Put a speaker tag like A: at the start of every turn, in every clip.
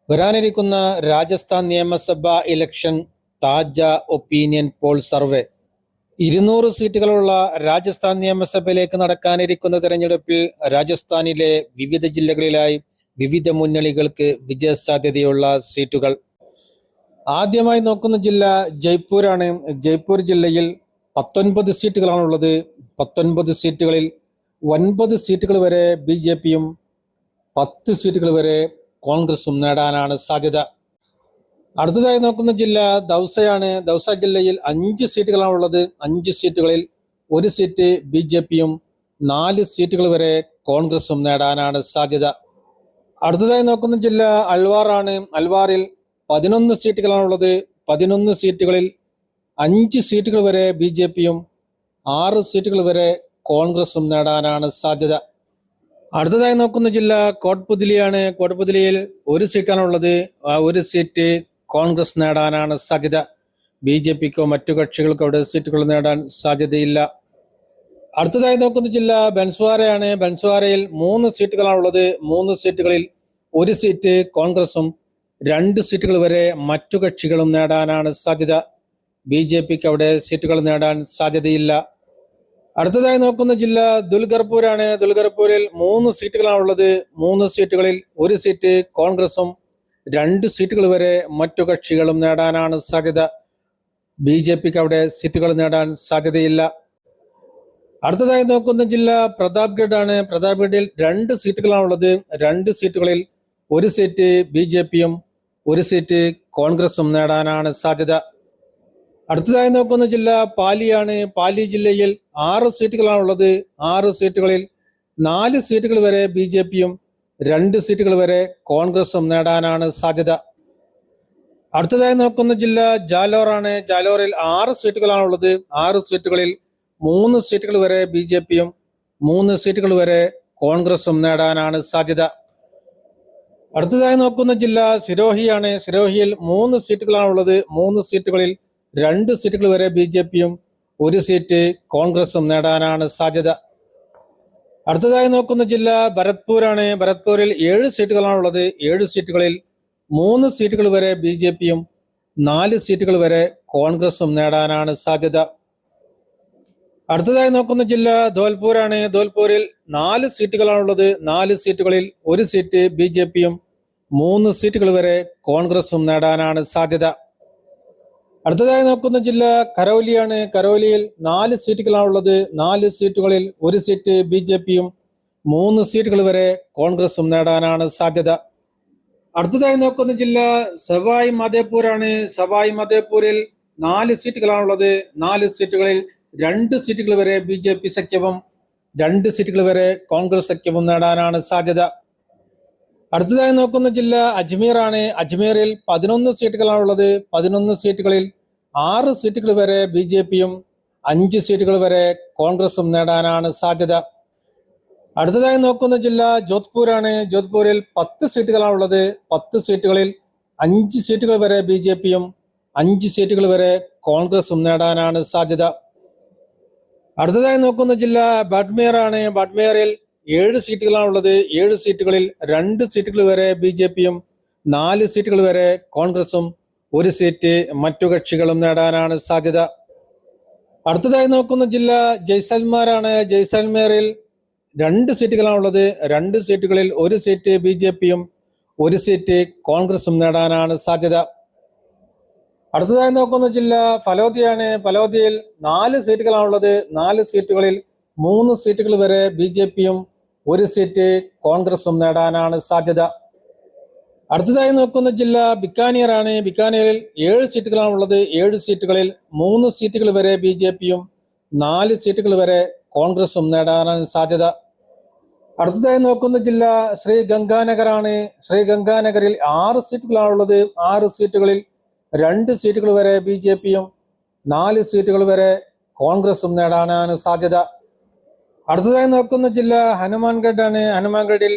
A: വരാനിരിക്കുന്ന രാജസ്ഥാൻ നിയമസഭാ ഇലക്ഷൻ താജ ഒപ്പീനിയൻ പോൾ സർവേ 200 സീറ്റുകളുള്ള രാജസ്ഥാൻ നിയമസഭയിലേക്ക് നടക്കാനിരിക്കുന്ന തെരഞ്ഞെടുപ്പിൽ രാജസ്ഥാനിലെ വിവിധ ജില്ലകളിലായി വിവിധ മുന്നണികൾക്ക് വിജയസാധ്യതയുള്ള സീറ്റുകൾ. ആദ്യമായി നോക്കുന്ന ജില്ല ജയ്പൂരാണ്. ജയ്പൂർ ജില്ലയിൽ 19 സീറ്റുകളാണുള്ളത്. 19 സീറ്റുകളിൽ 9 സീറ്റുകൾ വരെ BJPയും 10 സീറ്റുകൾ വരെ കോൺഗ്രസും നേടാനാണ് സാധ്യത. അടുത്തതായി നോക്കുന്ന ജില്ല ദൗസയാണ്. ദൗസ ജില്ലയിൽ 5 സീറ്റുകളാണുള്ളത്. 5 സീറ്റുകളിൽ 1 സീറ്റ് BJPയും 4 സീറ്റുകൾ വരെ കോൺഗ്രസും നേടാനാണ് സാധ്യത. അടുത്തതായി നോക്കുന്ന ജില്ല അൽവാറാണ്. അൽവാറിൽ 11 സീറ്റുകളാണുള്ളത്. 11 സീറ്റുകളിൽ 5 സീറ്റുകൾ വരെ BJPയും 6 സീറ്റുകൾ വരെ കോൺഗ്രസും നേടാനാണ് സാധ്യത. അടുത്തതായി നോക്കുന്ന ജില്ല കോട്ട്പുത്ലിയാണ്. കോട്ട്പുത്ലിയിൽ 1 സീറ്റാണുള്ളത്. ആ 1 സീറ്റ് കോൺഗ്രസ് നേടാനാണ് സാധ്യത. BJPക്കോ മറ്റു കക്ഷികൾക്കോ അവിടെ സീറ്റുകൾ നേടാൻ സാധ്യതയില്ല. അടുത്തതായി നോക്കുന്ന ജില്ല ബൻസ്വാരയാണ്. ബൻസ്വാരയിൽ 3 സീറ്റുകളാണുള്ളത്. 3 സീറ്റുകളിൽ 1 സീറ്റ് കോൺഗ്രസും 2 സീറ്റുകൾ വരെ മറ്റു കക്ഷികളും നേടാനാണ് സാധ്യത. BJPക്ക് അവിടെ സീറ്റുകൾ നേടാൻ സാധ്യതയില്ല. അടുത്തതായി നോക്കുന്ന ജില്ല ദുൽഗർപൂരാണ്. ദുൽഗർപൂരിൽ 3 സീറ്റുകളാണുള്ളത്. 3 സീറ്റുകളിൽ 1 സീറ്റ് കോൺഗ്രസും 2 സീറ്റുകൾ വരെ മറ്റു കക്ഷികളും നേടാനാണ് സാധ്യത. BJPക്ക് അവിടെ സീറ്റുകൾ നേടാൻ സാധ്യതയില്ല. അടുത്തതായി നോക്കുന്ന ജില്ല പ്രതാപ്ഗഡ് ആണ്. പ്രതാപ്ഗഡിൽ 2 സീറ്റുകളാണുള്ളത്. 2 സീറ്റുകളിൽ 1 സീറ്റ് BJPയും 1 സീറ്റ് കോൺഗ്രസും നേടാനാണ് സാധ്യത. അടുത്തതായി നോക്കുന്ന ജില്ല പാലിയാണ്. പാലി ജില്ലയിൽ 6 സീറ്റുകളാണുള്ളത്. 6 സീറ്റുകളിൽ 4 സീറ്റുകൾ വരെ BJPയും 2 സീറ്റുകൾ വരെ കോൺഗ്രസും നേടാനാണ് സാധ്യത. അടുത്തതായി നോക്കുന്ന ജില്ല ജാലോറാണ്. ജാലോറിൽ 6 സീറ്റുകളാണുള്ളത്. 6 സീറ്റുകളിൽ 3 സീറ്റുകൾ വരെ BJPയും 3 സീറ്റുകൾ വരെ കോൺഗ്രസും നേടാനാണ് സാധ്യത. അടുത്തതായി നോക്കുന്ന ജില്ല സിരോഹിയാണ്. സിരോഹിയിൽ 3 സീറ്റുകളാണുള്ളത്. 3 സീറ്റുകളിൽ 2 സീറ്റുകൾ വരെ BJPയും 1 സീറ്റ് കോൺഗ്രസും നേടാനാണ് സാധ്യത. അടുത്തതായി നോക്കുന്ന ജില്ല ഭരത്പൂരാണ്. ഭരത്പൂരിൽ 7 സീറ്റുകളാണുള്ളത്. 7 സീറ്റുകളിൽ 3 സീറ്റുകൾ വരെ BJPയും 4 സീറ്റുകൾ വരെ കോൺഗ്രസും നേടാനാണ് സാധ്യത. അടുത്തതായി നോക്കുന്ന ജില്ല ധോൽപൂരാണ്. ധോൽപൂരിൽ 4 സീറ്റുകളാണുള്ളത്. 4 സീറ്റുകളിൽ 1 സീറ്റ് BJPയും 3 സീറ്റുകൾ വരെ കോൺഗ്രസും നേടാനാണ് സാധ്യത. അടുത്തതായി നോക്കുന്ന ജില്ല കരൗലിയാണ്. കരൗലിയിൽ 4 സീറ്റുകളാണുള്ളത്. 4 സീറ്റുകളിൽ 1 സീറ്റ് BJPയും 3 സീറ്റുകൾ വരെ കോൺഗ്രസും നേടാനാണ് സാധ്യത. അടുത്തതായി നോക്കുന്ന ജില്ല സവായ് മാധേപൂരാണ്. സവായ് മാധേപൂരിൽ 4 സീറ്റുകളാണുള്ളത്. 4 സീറ്റുകളിൽ 2 സീറ്റുകൾ വരെ BJP സഖ്യവും 2 സീറ്റുകൾ വരെ കോൺഗ്രസ് സഖ്യവും നേടാനാണ് സാധ്യത. അടുത്തതായി നോക്കുന്ന ജില്ല അജ്മീർ ആണ്. അജ്മീറിൽ 11 സീറ്റുകളാണുള്ളത്. 11 സീറ്റുകളിൽ 6 സീറ്റുകൾ വരെ BJPയും 5 സീറ്റുകൾ വരെ കോൺഗ്രസും നേടാനാണ് സാധ്യത. അടുത്തതായി നോക്കുന്ന ജില്ല ജോധ്പൂരാണ്. ജോധ്പൂരിൽ 10 സീറ്റുകളാണുള്ളത്. 10 സീറ്റുകളിൽ 5 സീറ്റുകൾ വരെ BJPയും 5 സീറ്റുകൾ വരെ കോൺഗ്രസും നേടാനാണ് സാധ്യത. അടുത്തതായി നോക്കുന്ന ജില്ല ബാഡ്മേർ ആണ്. ബാഡ്മേറിൽ 7 സീറ്റുകളാണുള്ളത്. 7 സീറ്റുകളിൽ 2 സീറ്റുകൾ വരെ BJPയും 4 സീറ്റുകൾ വരെ കോൺഗ്രസും 1 സീറ്റ് മറ്റു കക്ഷികളും നേടാനാണ് സാധ്യത. അടുത്തതായി നോക്കുന്ന ജില്ല ജയ്സൽമേറാണ്. ജയ്സൽമേറിൽ 2 സീറ്റുകളാണുള്ളത്. 2 സീറ്റുകളിൽ 1 സീറ്റ് BJPയും 1 സീറ്റ് കോൺഗ്രസും നേടാനാണ് സാധ്യത. അടുത്തതായി നോക്കുന്ന ജില്ല ഫലോദിയാണ്. ഫലോദിയിൽ 4 സീറ്റുകളാണുള്ളത്. 4 സീറ്റുകളിൽ 3 സീറ്റുകൾ വരെ BJPയും 1 സീറ്റ് കോൺഗ്രസും നേടാനാണ് സാധ്യത. അടുത്തതായി നോക്കുന്ന ജില്ല ബിക്കാനീർ ആണ്. ബിക്കാനീറിൽ 7 സീറ്റുകളാണുള്ളത്. 7 സീറ്റുകളിൽ 3 സീറ്റുകൾ വരെ BJPയും 4 സീറ്റുകൾ വരെ കോൺഗ്രസും നേടാനാണ് സാധ്യത. അടുത്തതായി നോക്കുന്ന ജില്ല ശ്രീ ഗംഗാനഗർ ആണ്. ശ്രീ ഗംഗാനഗറിൽ 6 സീറ്റുകളാണുള്ളത്. 6 സീറ്റുകളിൽ 2 സീറ്റുകൾ വരെ BJPയും 4 സീറ്റുകൾ വരെ കോൺഗ്രസും നേടാനാണ് സാധ്യത. അടുത്തതായി നോക്കുന്ന ജില്ല ഹനുമാൻഗഡ് ആണ്. ഹനുമാൻഗഡിൽ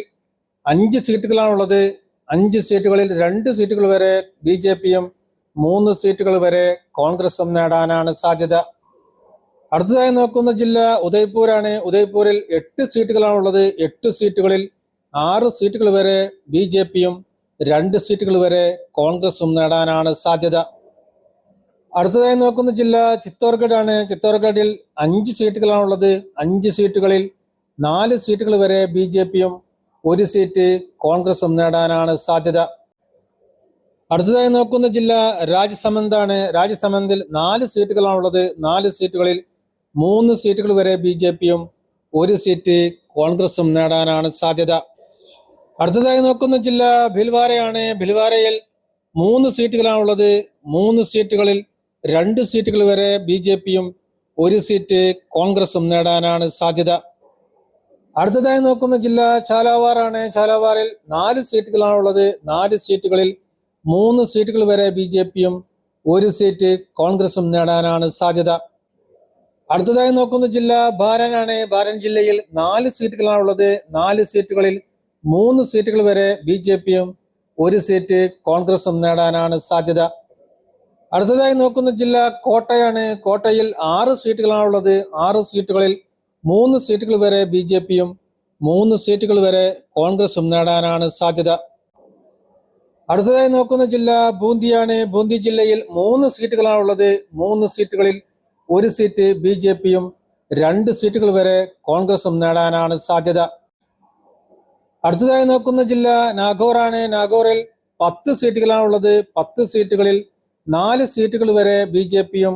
A: 5 സീറ്റുകളാണുള്ളത്. 5 സീറ്റുകളിൽ 2 സീറ്റുകൾ വരെ BJPയും 3 സീറ്റുകൾ വരെ കോൺഗ്രസും നേടാനാണ് സാധ്യത. അടുത്തതായി നോക്കുന്ന ജില്ല ഉദയ്പൂരാണ്. ഉദയ്പൂരിൽ 8 സീറ്റുകളാണുള്ളത്. 8 സീറ്റുകളിൽ 6 സീറ്റുകൾ വരെ BJPയും 2 സീറ്റുകൾ വരെ കോൺഗ്രസും നേടാനാണ് സാധ്യത. അടുത്തതായി നോക്കുന്ന ജില്ല ചിത്തോർഗഡ് ആണ്. ചിത്തോർഗഡിൽ 5 സീറ്റുകളാണുള്ളത്. 5 സീറ്റുകളിൽ 4 സീറ്റുകൾ വരെ BJPയും 1 സീറ്റ് കോൺഗ്രസും നേടാനാണ് സാധ്യത. അടുത്തതായി നോക്കുന്ന ജില്ല രാജസമന്ദ് ആണ്. രാജസമന്ദിൽ 4 സീറ്റുകളാണുള്ളത്. 4 സീറ്റുകളിൽ 3 സീറ്റുകൾ വരെ BJPയും 1 സീറ്റ് കോൺഗ്രസും നേടാനാണ് സാധ്യത. അടുത്തതായി നോക്കുന്ന ജില്ല ഭിൽവാരയാണ്. ഭിൽവാരയിൽ 3 സീറ്റുകളാണുള്ളത്. 3 സീറ്റുകളിൽ 2 സീറ്റുകൾ വരെ BJPയും 1 സീറ്റ് കോൺഗ്രസും നേടാനാണ് സാധ്യത. അടുത്തതായി നോക്കുന്ന ജില്ല ഝാലാവാർ ആണ്. ഝാലാവാറിൽ 4 സീറ്റുകളാണുള്ളത്. 4 സീറ്റുകളിൽ 3 സീറ്റുകൾ വരെ BJPയും 1 സീറ്റ് കോൺഗ്രസും നേടാനാണ് സാധ്യത. അടുത്തതായി നോക്കുന്ന ജില്ല ബാരൻ ആണ്. ബാരൻ ജില്ലയിൽ 4 സീറ്റുകളാണുള്ളത്. 4 സീറ്റുകളിൽ 3 സീറ്റുകൾ വരെ BJPയും 1 സീറ്റ് കോൺഗ്രസും നേടാനാണ് സാധ്യത. അടുത്തതായി നോക്കുന്ന ജില്ല കോട്ടയാണ്. കോട്ടയിൽ 6 സീറ്റുകളാണുള്ളത്. 6 സീറ്റുകളിൽ 3 സീറ്റുകൾ വരെ BJPയും 3 സീറ്റുകൾ വരെ കോൺഗ്രസും നേടാനാണ് സാധ്യത. അടുത്തതായി നോക്കുന്ന ജില്ല ബൂന്തിയാണ്. ബൂന്തി ജില്ലയിൽ 3 സീറ്റുകളാണുള്ളത്. 3 സീറ്റുകളിൽ 1 സീറ്റ് BJPയും 2 സീറ്റുകൾ വരെ കോൺഗ്രസും നേടാനാണ് സാധ്യത. അടുത്തതായി നോക്കുന്ന ജില്ല നാഗോർ ആണ്. നാഗോറിൽ 10 സീറ്റുകളാണുള്ളത്. 10 സീറ്റുകളിൽ 4 സീറ്റുകൾ വരെ BJPയും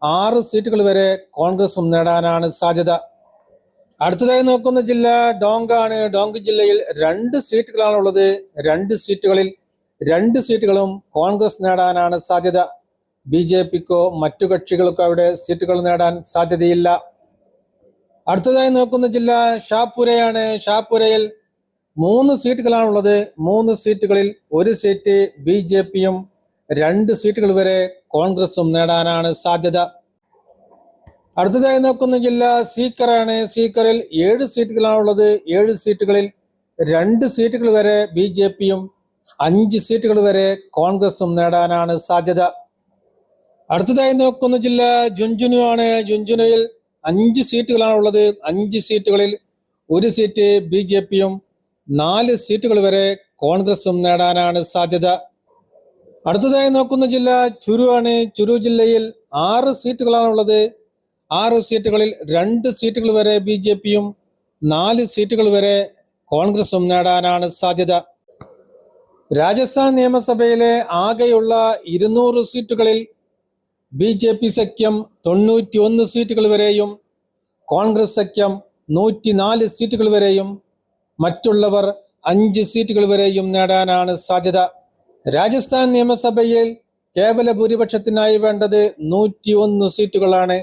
A: 6 സീറ്റുകൾ വരെ കോൺഗ്രസും നേടാനാണ് സാധ്യത. അടുത്തതായി നോക്കുന്ന ജില്ല ഡോങ്ക് ആണ്. ഡോങ്ക് ജില്ലയിൽ 2 സീറ്റുകളാണുള്ളത്. 2 സീറ്റുകളിൽ 2 സീറ്റുകളും കോൺഗ്രസ് നേടാനാണ് സാധ്യത. BJPക്കോ മറ്റു കക്ഷികൾക്കോ അവിടെ സീറ്റുകൾ നേടാൻ സാധ്യതയില്ല. അടുത്തതായി നോക്കുന്ന ജില്ല ഷാപുരയാണ്. ഷാപുരയിൽ 3 സീറ്റുകളാണുള്ളത്. 3 സീറ്റുകളിൽ 1 സീറ്റ് BJPയും 2 സീറ്റുകൾ വരെ കോൺഗ്രസും നേടാനാണ് സാധ്യത. അടുത്തതായി നോക്കുന്ന ജില്ല സീക്കർ ആണ്. സീക്കറിൽ 7 സീറ്റുകളാണുള്ളത്. 7 സീറ്റുകളിൽ 2 സീറ്റുകൾ വരെ BJPയും 5 സീറ്റുകൾ വരെ കോൺഗ്രസും നേടാനാണ് സാധ്യത. അടുത്തതായി നോക്കുന്ന ജില്ല ജുൻജുനു ആണ്. ജുൻജുനുവിൽ 5 സീറ്റുകളാണുള്ളത്. 5 സീറ്റുകളിൽ 1 സീറ്റ് BJPയും 4 സീറ്റുകൾ വരെ കോൺഗ്രസും നേടാനാണ് സാധ്യത. അടുത്തതായി നോക്കുന്ന ജില്ല ചുരു ആണ്. ചുരു ജില്ലയിൽ 6 സീറ്റുകളാണുള്ളത്. 6 സീറ്റുകളിൽ 2 സീറ്റുകൾ വരെ BJPയും 4 സീറ്റുകൾ വരെ കോൺഗ്രസും നേടാനാണ് സാധ്യത. രാജസ്ഥാൻ നിയമസഭയിലെ ആകെയുള്ള 200 സീറ്റുകളിൽ BJP സഖ്യം 91 സീറ്റുകൾ വരെയും കോൺഗ്രസ് സഖ്യം 104 സീറ്റുകൾ വരെയും മറ്റുള്ളവർ 5 സീറ്റുകൾ വരെയും നേടാനാണ് സാധ്യത. രാജസ്ഥാൻ നിയമസഭയിൽ കേവല ഭൂരിപക്ഷത്തിനായി വേണ്ടത് 101 സീറ്റുകളാണ്.